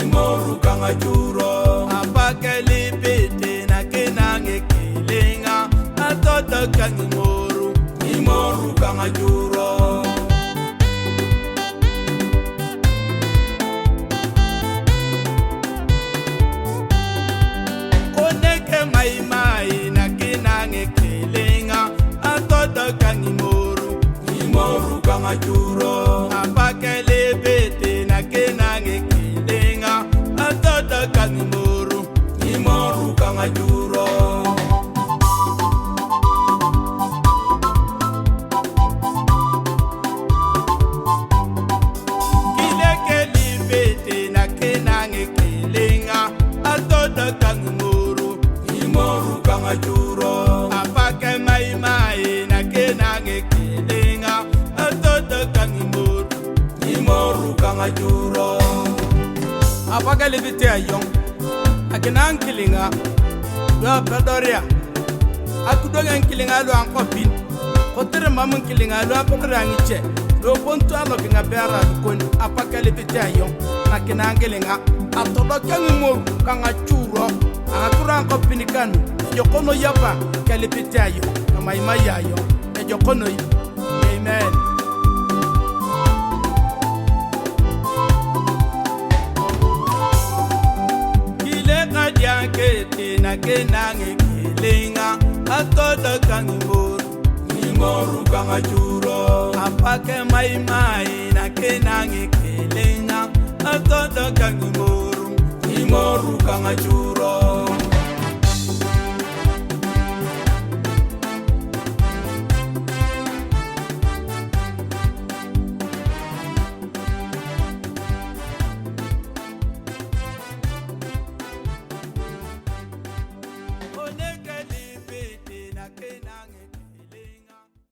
Imoru kanga juro apakeli pete na kenange kelenga atoto kangimoru Imoru kanga juro oneke mai na kenange kelenga atoto kangimoru Imoru kanga juro apakeli pete na kenange kelenga atoto kangimoru Imoru kanga juro kilekeli pete na kenange kelenga atoto kangimoru Imoru kanga juro apake mai na kenange kelenga atoto kangimoru Imoru kanga juro apake libite ayong akenang kelenga do pedoria akudongen kelenga do ankopin otere mamun kelenga do apodrangiche do pontu alo kinga bera kon apake libite ayong akenang kelenga atodo kangimoru kanga churo akura ankopin kan yokono yaba kelibite ayong mai ayo yokono amen. Kete na kenange kelenga atoto kangimoru Imoru kanga juro apake mai na kenange kelenga atoto kangimoru Imoru kanga juro